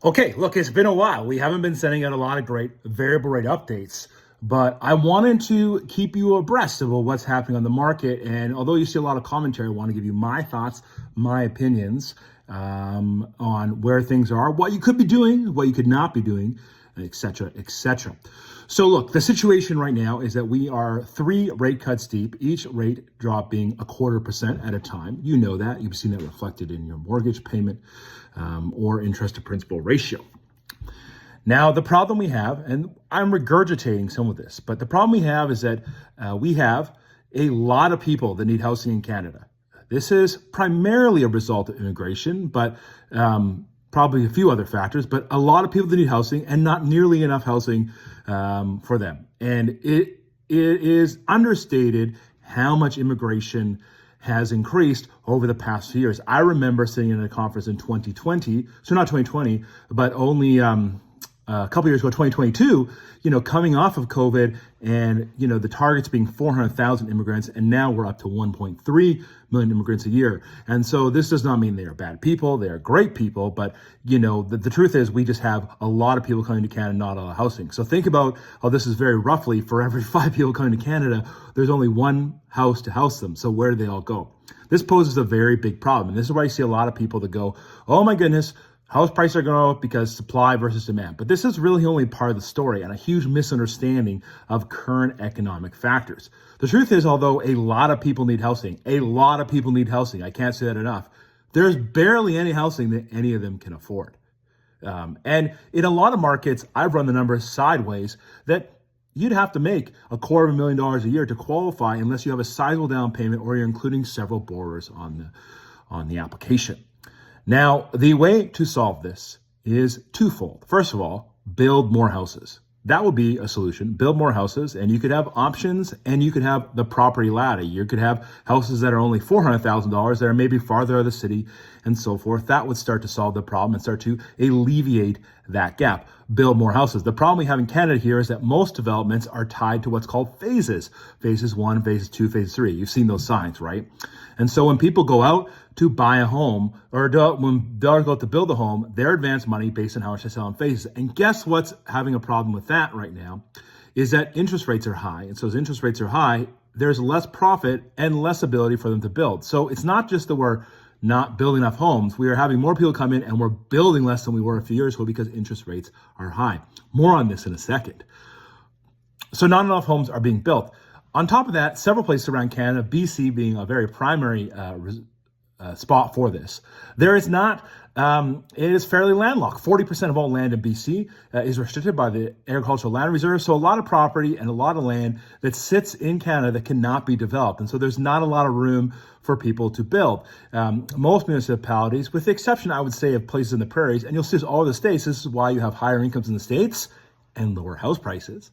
Okay, look, it's been a while. We haven't been sending out a lot of great variable rate updates, but I wanted to keep you abreast of what's happening on the market. And although you see a lot of commentary, I want to give you my thoughts, my opinions on where things are, what you could be doing, what you could not be doing, etc., etc. So look, the situation right now is that we are 3 rate cuts deep, each rate drop being 0.25% at a time. You know that. You've seen that reflected in your mortgage payment or interest to principal ratio. Now, the problem we have, and I'm regurgitating some of this, but the problem we have is that we have a lot of people that need housing in Canada. This is primarily a result of immigration, but probably a few other factors, but a lot of people that need housing and not nearly enough housing for them. And it is understated how much immigration has increased over the past few years. I remember sitting in a conference in 2020, so not 2020, but only a couple years ago, 2022, coming off of COVID and, the targets being 400,000 immigrants, and now we're up to 1.3 million immigrants a year. And so this does not mean they are bad people. They are great people. But, the truth is we just have a lot of people coming to Canada, not a lot of housing. So think about how this is very roughly for every 5 people coming to Canada, there's only one house to house them. So where do they all go? This poses a very big problem. And this is why you see a lot of people that go, oh my goodness, house prices are going up because supply versus demand. But this is really only part of the story and a huge misunderstanding of current economic factors. The truth is, although a lot of people need housing, I can't say that enough, there's barely any housing that any of them can afford. And in a lot of markets, I've run the numbers sideways that you'd have to make $250,000 a year to qualify unless you have a sizable down payment or you're including several borrowers on the application. Now, the way to solve this is twofold. First of all, build more houses. That would be a solution. Build more houses, and you could have options, and you could have the property ladder. You could have houses that are only $400,000 that are maybe farther out of the city and so forth. That would start to solve the problem and start to alleviate that gap. Build more houses. The problem we have in Canada here is that most developments are tied to what's called phases. Phases 1, phases 2, phase 3. You've seen those signs, right? And so when people go out to buy a home or when they go out to build a home, they're advanced money based on how much they sell in phases. And guess what's having a problem with that right now is that interest rates are high. And so as interest rates are high, there's less profit and less ability for them to build. So it's not just that we're not building enough homes. We are having more people come in and we're building less than we were a few years ago because interest rates are high. More on this in a second. So not enough homes are being built. On top of that, several places around Canada, BC being a very primary spot for this, there is not, it is fairly landlocked. 40% of all land in BC is restricted by the Agricultural Land Reserve. So a lot of property and a lot of land that sits in Canada that cannot be developed. And so there's not a lot of room for people to build. Most municipalities, with the exception, I would say, of places in the prairies, and you'll see all the states, this is why you have higher incomes in the states and lower house prices,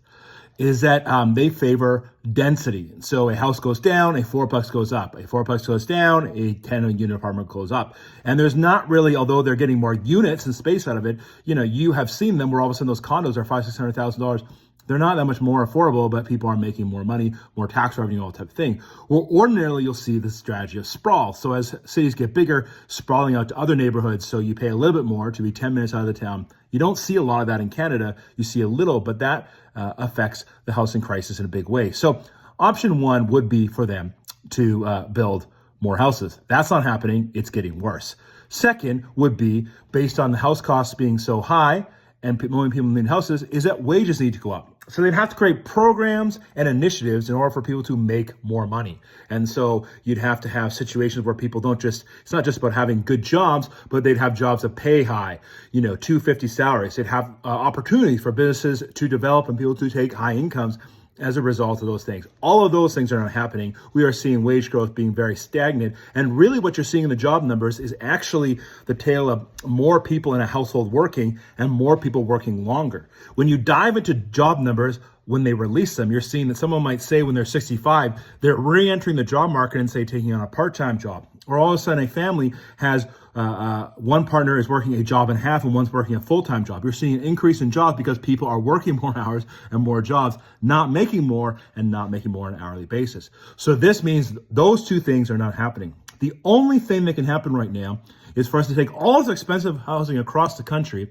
is that they favor density. So a house goes down, a fourplex goes up. A fourplex goes down, a 10-unit apartment goes up. And there's not really, although they're getting more units and space out of it, you have seen them where all of a sudden those condos are $500,000-$600,000. They're not that much more affordable, but people are making more money, more tax revenue, all that type of thing. Well, ordinarily, you'll see the strategy of sprawl. So as cities get bigger, sprawling out to other neighborhoods, so you pay a little bit more to be 10 minutes out of the town. You don't see a lot of that in Canada. You see a little, but that affects the housing crisis in a big way. So option one would be for them to build more houses. That's not happening. It's getting worse. Second would be, based on the house costs being so high and more people need houses, is that wages need to go up. So they'd have to create programs and initiatives in order for people to make more money. And so you'd have to have situations where people it's not just about having good jobs, but they'd have jobs that pay high, $250 salaries. They'd have opportunities for businesses to develop and people to take high incomes as a result of those things. All of those things are not happening. We are seeing wage growth being very stagnant. And really what you're seeing in the job numbers is actually the tale of more people in a household working and more people working longer. When you dive into job numbers, when they release them, you're seeing that someone might say when they're 65, they're re-entering the job market and say taking on a part-time job. Or all of a sudden a family has one partner is working a job and a half and one's working a full-time job. You're seeing an increase in jobs because people are working more hours and more jobs, not making more and not making more on an hourly basis. So this means those two things are not happening. The only thing that can happen right now is for us to take all this expensive housing across the country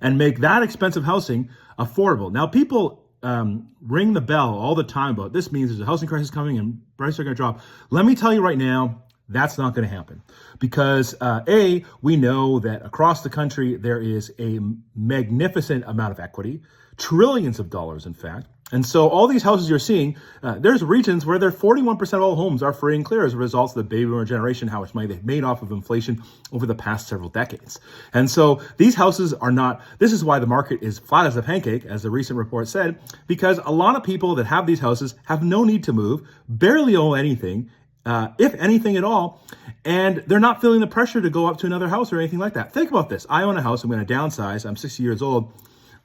and make that expensive housing affordable. Now, people ring the bell all the time about this means there's a housing crisis coming and prices are going to drop. Let me tell you right now, that's not going to happen because we know that across the country there is a magnificent amount of equity, trillions of dollars, in fact. And so all these houses you're seeing, there's regions where 41% of all homes are free and clear as a result of the baby boomer generation, how much money they've made off of inflation over the past several decades. And so these houses are not, this is why the market is flat as a pancake, as the recent report said, because a lot of people that have these houses have no need to move, barely owe anything, if anything at all, and they're not feeling the pressure to go up to another house or anything like that. Think about this. I own a house. I'm going to downsize. I'm 60 years old.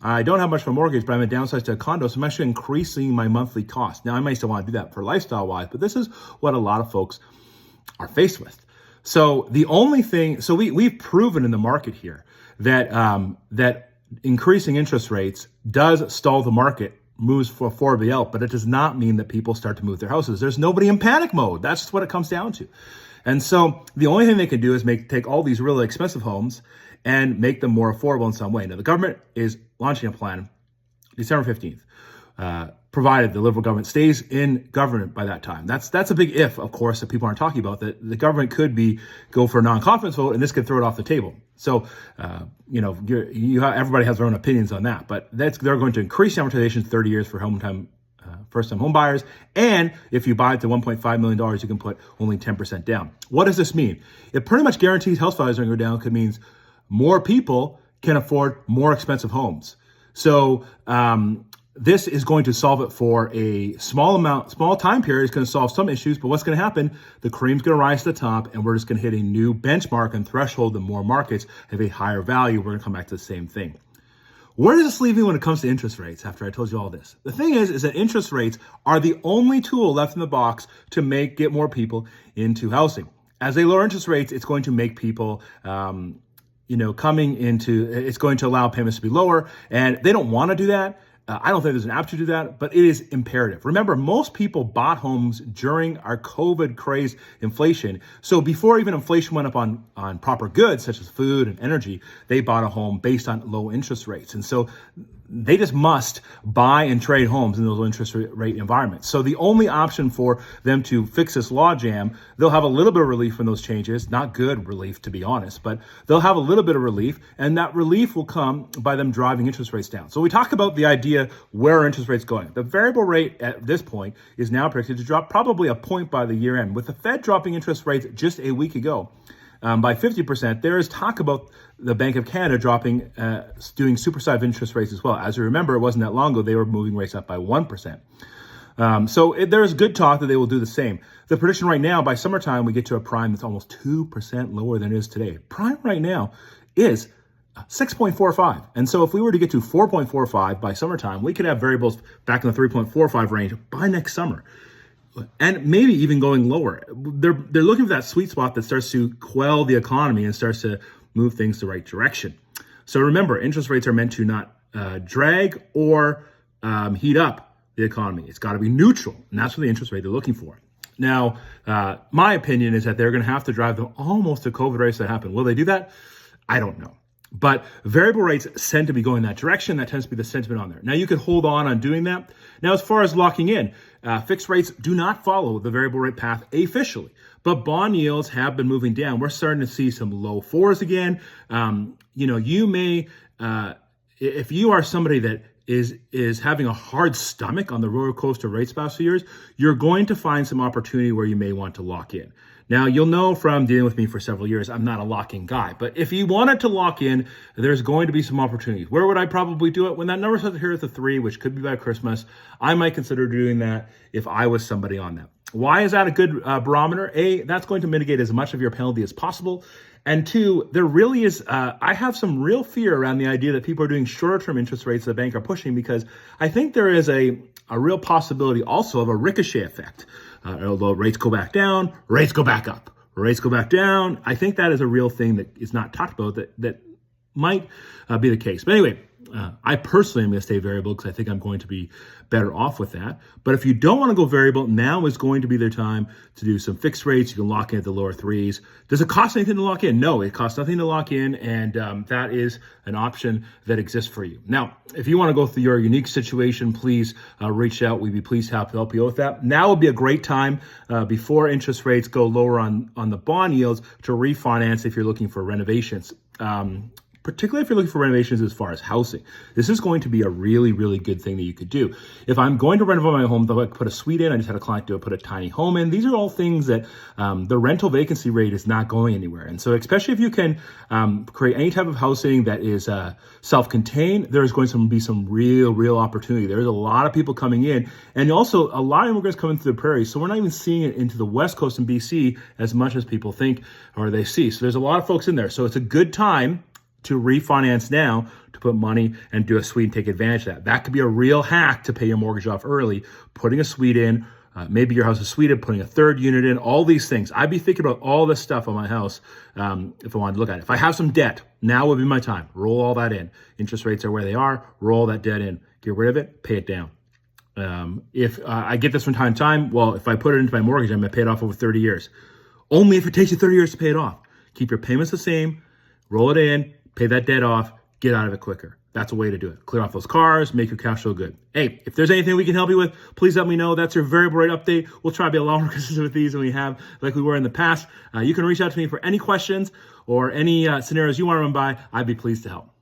I don't have much of a mortgage, but I'm going to downsize to a condo, so I'm actually increasing my monthly cost. Now, I might still want to do that for lifestyle-wise, but this is what a lot of folks are faced with. So the only thing, so we've proven in the market here that that increasing interest rates does stall the market, moves for affordability out, but it does not mean that people start to move their houses. There's nobody in panic mode. That's just what it comes down to. And so the only thing they can do is take all these really expensive homes and make them more affordable in some way. Now, the government is launching a plan December 15th, provided the Liberal government stays in government by that time. That's a big if, of course, that people aren't talking about, that the government could go for a non-confidence vote and this could throw it off the table. So, everybody has their own opinions on that, but they're going to increase the amortization 30 years for first-time home buyers. And if you buy it to $1.5 million, you can put only 10% down. What does this mean? It pretty much guarantees house values are going to go down. It means more people can afford more expensive homes. So this is going to solve it for a small time period. It's going to solve some issues, but what's going to happen? The cream's going to rise to the top, and we're just going to hit a new benchmark and threshold. The more markets have a higher value, we're going to come back to the same thing. Where does this leave me when it comes to interest rates after I told you all this? The thing is that interest rates are the only tool left in the box to get more people into housing. As they lower interest rates, it's going to make people it's going to allow payments to be lower, and they don't want to do that. I don't think there's an aptitude to do that, but it is imperative. Remember, most people bought homes during our COVID craze inflation. So before even inflation went up on proper goods such as food and energy, they bought a home based on low interest rates. And so they just must buy and trade homes in those low interest rate environments. So the only option for them to fix this logjam, they'll have a little bit of relief from those changes, not good relief to be honest, but they'll have a little bit of relief, and that relief will come by them driving interest rates down. So we talk about the idea, where are interest rates going? The variable rate at this point is now predicted to drop probably a point by the year end. With the Fed dropping interest rates just a week ago, by 50%, there is talk about the Bank of Canada doing supersized interest rates as well. As you remember, it wasn't that long ago, they were moving rates up by 1%. There is good talk that they will do the same. The prediction right now, by summertime, we get to a prime that's almost 2% lower than it is today. Prime right now is 6.45. And so if we were to get to 4.45 by summertime, we could have variables back in the 3.45 range by next summer. And maybe even going lower. They're looking for that sweet spot that starts to quell the economy and starts to move things the right direction. So remember, interest rates are meant to not drag or heat up the economy. It's got to be neutral, and that's what the interest rate they're looking for. Now, my opinion is that they're going to have to drive them almost to COVID rates that happen. Will they do that? I don't know. But variable rates tend to be going that direction. That tends to be the sentiment on there. Now, you could hold on doing that. Now, as far as locking in, fixed rates do not follow the variable rate path officially, but bond yields have been moving down. We're starting to see some low fours again. You may, if you are somebody that is having a hard stomach on the roller coaster rates past few years, you're going to find some opportunity where you may want to lock in. Now, you'll know from dealing with me for several years, I'm not a lock-in guy. But if you wanted to lock in, there's going to be some opportunities. Where would I probably do it? When that number starts here at the 3, which could be by Christmas, I might consider doing that if I was somebody on that. Why is that a good barometer? A, that's going to mitigate as much of your penalty as possible. And 2, there really is, I have some real fear around the idea that people are doing shorter-term interest rates the bank are pushing, because I think there is a real possibility also of a ricochet effect. Although rates go back down, rates go back up, rates go back down. I think that is a real thing that is not talked about, that be the case. But anyway, I personally am going to stay variable because I think I'm going to be better off with that. But if you don't want to go variable, now is going to be their time to do some fixed rates. You can lock in at the lower threes. Does it cost anything to lock in? No, it costs nothing to lock in, and that is an option that exists for you. Now, if you want to go through your unique situation, please reach out. We'd be pleased to help you with that. Now would be a great time before interest rates go lower on the bond yields to refinance if you're looking for renovations. Particularly if you're looking for renovations as far as housing. This is going to be a really, really good thing that you could do. If I'm going to renovate my home, though, I put a suite in, I just had a client do it, put a tiny home in. These are all things that the rental vacancy rate is not going anywhere. And so especially if you can create any type of housing that is self-contained, there's going to be some real opportunity. There's a lot of people coming in, and also a lot of immigrants coming through the prairies. So we're not even seeing it into the West Coast in BC as much as people think or they see. So there's a lot of folks in there. So it's a good time to refinance now, to put money and do a suite and take advantage of that. That could be a real hack to pay your mortgage off early, putting a suite in, maybe your house is suited, putting a third unit in, all these things. I'd be thinking about all this stuff on my house if I wanted to look at it. If I have some debt, now would be my time. Roll all that in. Interest rates are where they are. Roll that debt in. Get rid of it, pay it down. If I get this from time to time, well, if I put it into my mortgage, I'm going to pay it off over 30 years. Only if it takes you 30 years to pay it off. Keep your payments the same, roll it in, pay that debt off, get out of it quicker. That's a way to do it. Clear off those cars, make your cash flow good. Hey, if there's anything we can help you with, please let me know. That's your variable rate update. We'll try to be a lot more consistent with these than we have, like we were in the past. You can reach out to me for any questions or any scenarios you want to run by. I'd be pleased to help.